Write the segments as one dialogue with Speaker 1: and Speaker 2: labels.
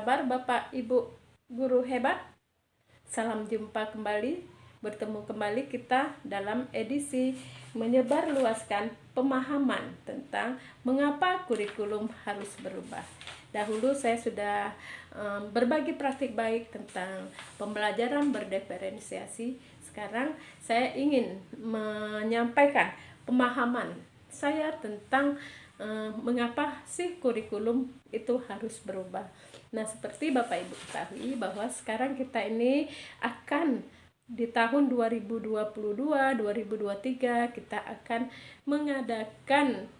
Speaker 1: kabar Bapak Ibu guru hebat? Salam jumpa kembali, bertemu kembali kita dalam edisi menyebarluaskan pemahaman tentang mengapa kurikulum harus berubah. Dahulu saya sudah berbagi praktik baik tentang pembelajaran berdiferensiasi. Sekarang saya ingin menyampaikan pemahaman saya tentang mengapa sih kurikulum itu harus berubah. Nah, seperti Bapak Ibu ketahui bahwa sekarang kita ini akan di tahun 2022-2023 kita akan mengadakan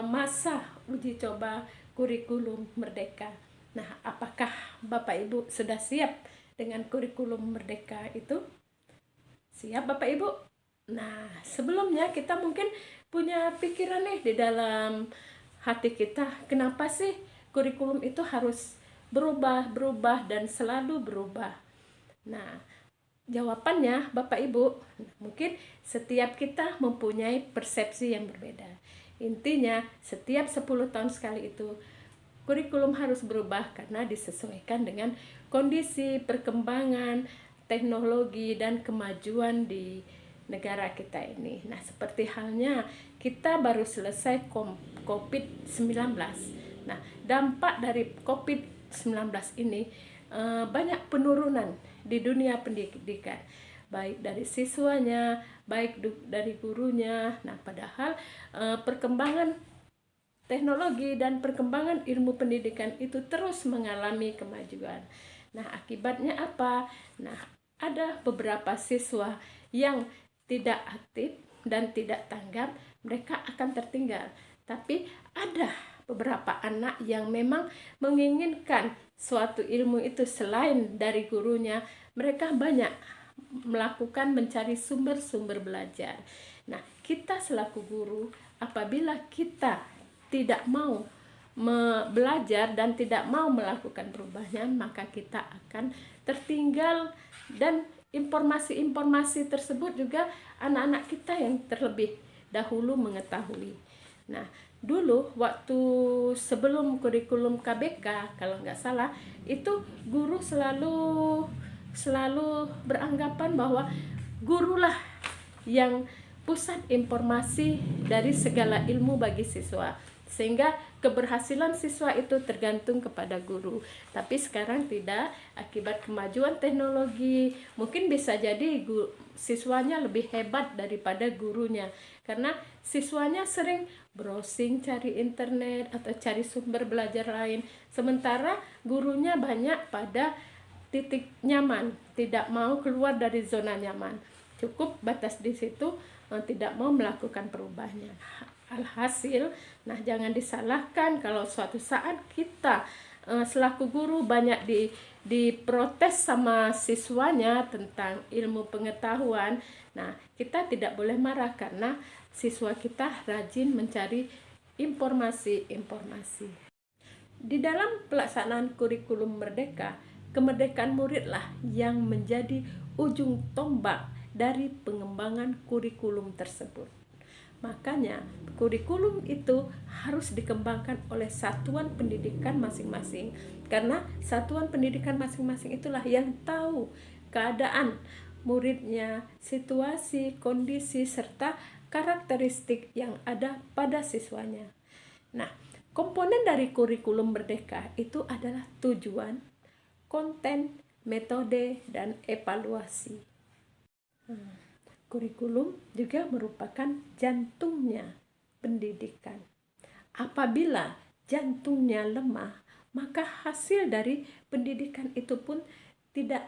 Speaker 1: masa uji coba kurikulum merdeka. Nah, apakah Bapak Ibu sudah siap dengan kurikulum merdeka itu? Siap Bapak Ibu? Nah, sebelumnya kita mungkin punya pikiran nih di dalam hati kita, kenapa sih kurikulum itu harus berubah dan selalu berubah? Nah, jawabannya Bapak Ibu, mungkin setiap kita mempunyai persepsi yang berbeda. Intinya, setiap 10 tahun sekali itu kurikulum harus berubah karena disesuaikan dengan kondisi perkembangan teknologi dan kemajuan di negara kita ini. Nah, seperti halnya kita baru selesai COVID-19. Nah, dampak dari COVID-19 ini banyak penurunan di dunia pendidikan, baik dari siswanya, baik dari gurunya. Nah, padahal perkembangan teknologi dan perkembangan ilmu pendidikan itu terus mengalami kemajuan. Nah, akibatnya apa? Nah, ada beberapa siswa yang tidak aktif dan tidak tanggap, mereka akan tertinggal. Tapi ada beberapa anak yang memang menginginkan suatu ilmu itu selain dari gurunya, mereka banyak melakukan mencari sumber-sumber belajar. Nah, kita selaku guru, apabila kita tidak mau belajar dan tidak mau melakukan perubahan, maka kita akan tertinggal, dan informasi-informasi tersebut juga anak-anak kita yang terlebih dahulu mengetahui. Nah, dulu waktu sebelum kurikulum KBK, kalau nggak salah, itu guru selalu beranggapan bahwa gurulah yang pusat informasi dari segala ilmu bagi siswa, sehingga keberhasilan siswa itu tergantung kepada guru. Tapi sekarang tidak, akibat kemajuan teknologi, mungkin bisa jadi siswanya lebih hebat daripada gurunya, karena siswanya sering browsing, cari internet atau cari sumber belajar lain, sementara gurunya banyak pada titik nyaman, tidak mau keluar dari zona nyaman, cukup batas di situ, tidak mau melakukan perubahannya. Alhasil, nah jangan disalahkan kalau suatu saat kita selaku guru banyak diprotes sama siswanya tentang ilmu pengetahuan. Nah, kita tidak boleh marah karena siswa kita rajin mencari informasi-informasi. Di dalam pelaksanaan kurikulum merdeka, kemerdekaan muridlah yang menjadi ujung tombak dari pengembangan kurikulum tersebut. Makanya kurikulum itu harus dikembangkan oleh satuan pendidikan masing-masing, karena satuan pendidikan masing-masing itulah yang tahu keadaan muridnya, situasi, kondisi, serta karakteristik yang ada pada siswanya. Nah, komponen dari kurikulum merdeka itu adalah tujuan, konten, metode, dan evaluasi. Kurikulum juga merupakan jantungnya pendidikan. Apabila jantungnya lemah, maka hasil dari pendidikan itu pun tidak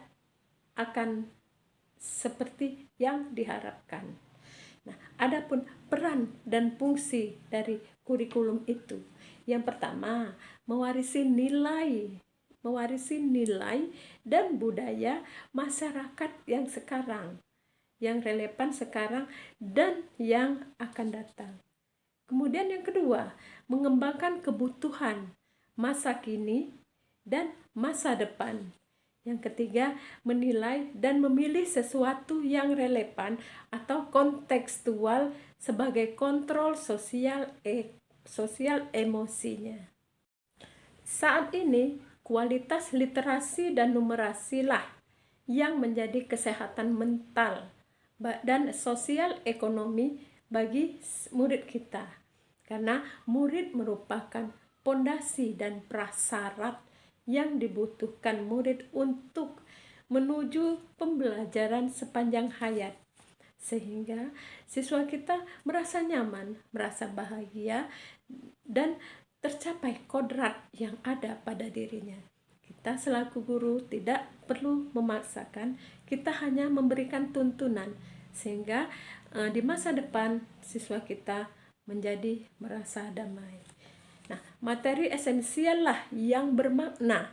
Speaker 1: akan seperti yang diharapkan. Nah, adapun peran dan fungsi dari kurikulum itu, yang pertama, mewarisi nilai dan budaya masyarakat yang sekarang, yang relevan sekarang dan yang akan datang. Kemudian yang kedua, mengembangkan kebutuhan masa kini dan masa depan. Yang ketiga, menilai dan memilih sesuatu yang relevan atau kontekstual sebagai kontrol sosial emosinya. Saat ini, kualitas literasi dan numerasi lah yang menjadi kesehatan mental dan sosial ekonomi bagi murid kita. Karena murid merupakan pondasi dan prasyarat yang dibutuhkan murid untuk menuju pembelajaran sepanjang hayat. Sehingga siswa kita merasa nyaman, merasa bahagia, dan tercapai kodrat yang ada pada dirinya. Kita selaku guru tidak perlu memaksakan, kita hanya memberikan tuntunan sehingga di masa depan siswa kita menjadi merasa damai. Nah, materi esensial lah yang bermakna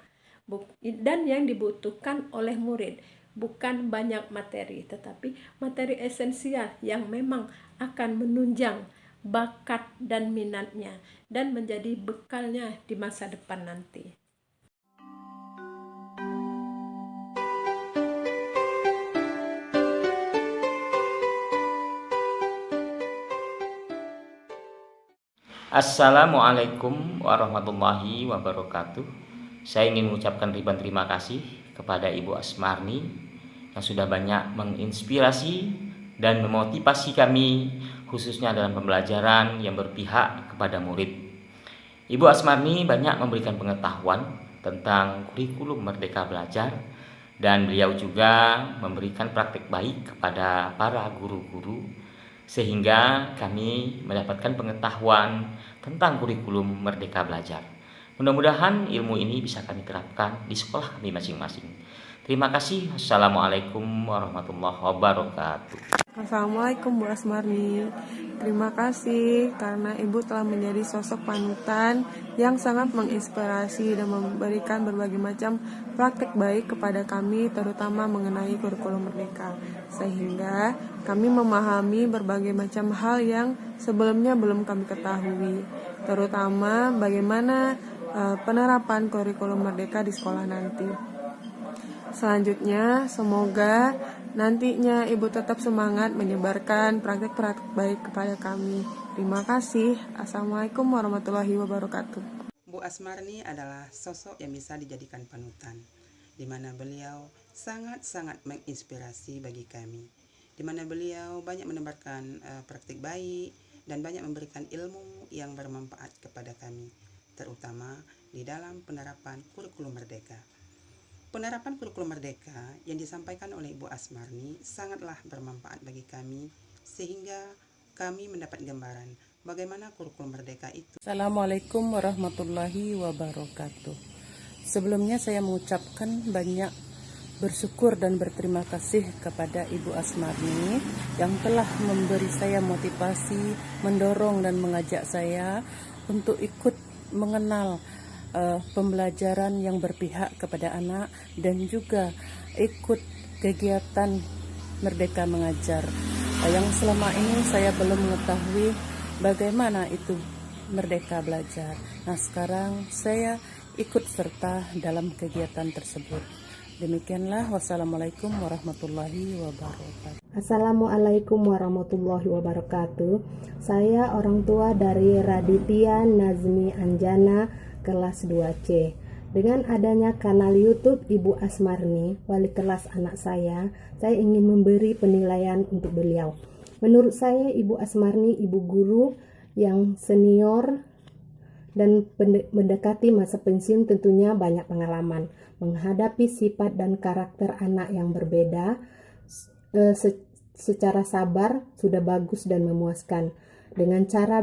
Speaker 1: dan yang dibutuhkan oleh murid, bukan banyak materi, tetapi materi esensial yang memang akan menunjang bakat dan minatnya dan menjadi bekalnya di masa depan nanti.
Speaker 2: Assalamualaikum warahmatullahi wabarakatuh. Saya ingin mengucapkan ribuan terima kasih kepada Ibu Asmarni yang sudah banyak menginspirasi dan memotivasi kami, khususnya dalam pembelajaran yang berpihak kepada murid. Ibu Asmarni banyak memberikan pengetahuan tentang kurikulum Merdeka Belajar, dan beliau juga memberikan praktik baik kepada para guru-guru, sehingga kami mendapatkan pengetahuan tentang kurikulum Merdeka Belajar. Mudah-mudahan ilmu ini bisa kami terapkan di sekolah kami masing-masing. Terima kasih. Assalamualaikum warahmatullahi wabarakatuh.
Speaker 3: Assalamualaikum Bu Asmarni. Terima kasih karena Ibu telah menjadi sosok panutan yang sangat menginspirasi dan memberikan berbagai macam praktik baik kepada kami, terutama mengenai kurikulum Merdeka, sehingga kami memahami berbagai macam hal yang sebelumnya belum kami ketahui, terutama bagaimana penerapan kurikulum Merdeka di sekolah nanti. Selanjutnya, semoga nantinya Ibu tetap semangat menyebarkan praktik-praktik baik kepada kami. Terima kasih. Assalamualaikum warahmatullahi wabarakatuh.
Speaker 4: Bu Asmarni adalah sosok yang bisa dijadikan panutan, di mana beliau sangat-sangat menginspirasi bagi kami, di mana beliau banyak menebarkan praktik baik dan banyak memberikan ilmu yang bermanfaat kepada kami, terutama di dalam penerapan kurikulum Merdeka. Penerapan kurikulum Merdeka yang disampaikan oleh Ibu Asmarni sangatlah bermanfaat bagi kami, sehingga kami mendapat gambaran bagaimana kurikulum Merdeka itu.
Speaker 5: Assalamualaikum warahmatullahi wabarakatuh. Sebelumnya saya mengucapkan banyak bersyukur dan berterima kasih kepada Ibu Asmarni yang telah memberi saya motivasi, mendorong dan mengajak saya untuk ikut mengenal pembelajaran yang berpihak kepada anak dan juga ikut kegiatan Merdeka Mengajar yang selama ini saya belum mengetahui bagaimana itu Merdeka Belajar. Nah, sekarang saya ikut serta dalam kegiatan tersebut. Demikianlah, wassalamualaikum warahmatullahi wabarakatuh.
Speaker 6: Assalamualaikum warahmatullahi wabarakatuh. Saya orang tua dari Raditya Nazmi Anjana kelas 2C. Dengan adanya kanal YouTube Ibu Asmarni, wali kelas anak saya ingin memberi penilaian untuk beliau. Menurut saya Ibu Asmarni ibu guru yang senior dan mendekati masa pensiun, tentunya banyak pengalaman menghadapi sifat dan karakter anak yang berbeda. Secara sabar sudah bagus dan memuaskan. Dengan cara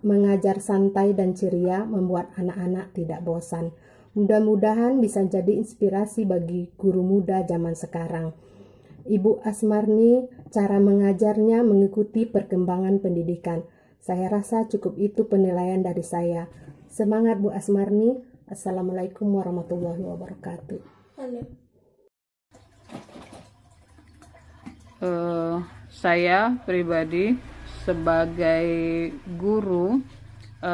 Speaker 6: mengajar santai dan ceria membuat anak-anak tidak bosan. Mudah-mudahan bisa jadi inspirasi bagi guru muda zaman sekarang. Ibu Asmarni cara mengajarnya mengikuti perkembangan pendidikan. Saya rasa cukup itu penilaian dari saya. Semangat Bu Asmarni. Assalamualaikum warahmatullahi wabarakatuh.
Speaker 7: Saya pribadi sebagai guru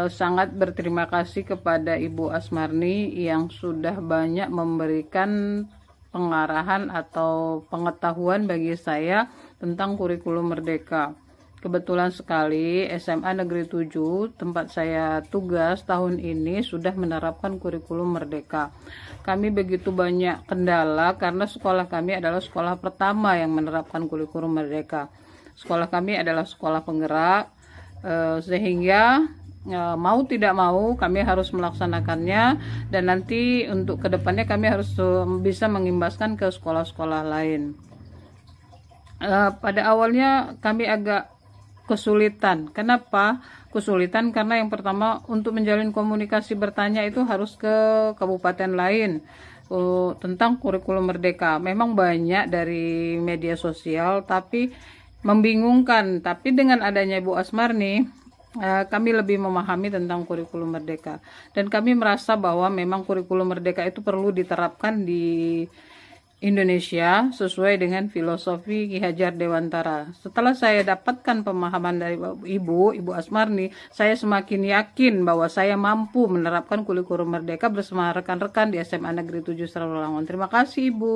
Speaker 7: sangat berterima kasih kepada Ibu Asmarni yang sudah banyak memberikan pengarahan atau pengetahuan bagi saya tentang kurikulum Merdeka. kebetulan sekali SMA Negeri 7 tempat saya tugas tahun ini sudah menerapkan kurikulum merdeka. Kami begitu banyak kendala karena sekolah kami adalah sekolah pertama yang menerapkan kurikulum merdeka. Sekolah kami adalah sekolah penggerak, sehingga mau tidak mau kami harus melaksanakannya, dan nanti untuk kedepannya kami harus bisa mengimbaskan ke sekolah-sekolah lain. Pada awalnya kami agak kesulitan. Kenapa kesulitan? Karena yang pertama, untuk menjalin komunikasi bertanya itu harus ke kabupaten lain tentang kurikulum merdeka. Memang banyak dari media sosial tapi membingungkan. Tapi dengan adanya Ibu Asmarni, kami lebih memahami tentang kurikulum merdeka, dan kami merasa bahwa memang kurikulum merdeka itu perlu diterapkan di Indonesia sesuai dengan filosofi Ki Hajar Dewantara. Setelah saya dapatkan pemahaman dari Ibu Asmarni, saya semakin yakin bahwa saya mampu menerapkan kurikulum merdeka bersama rekan-rekan di SMA Negeri 7 Sarawangun. Terima kasih, Ibu.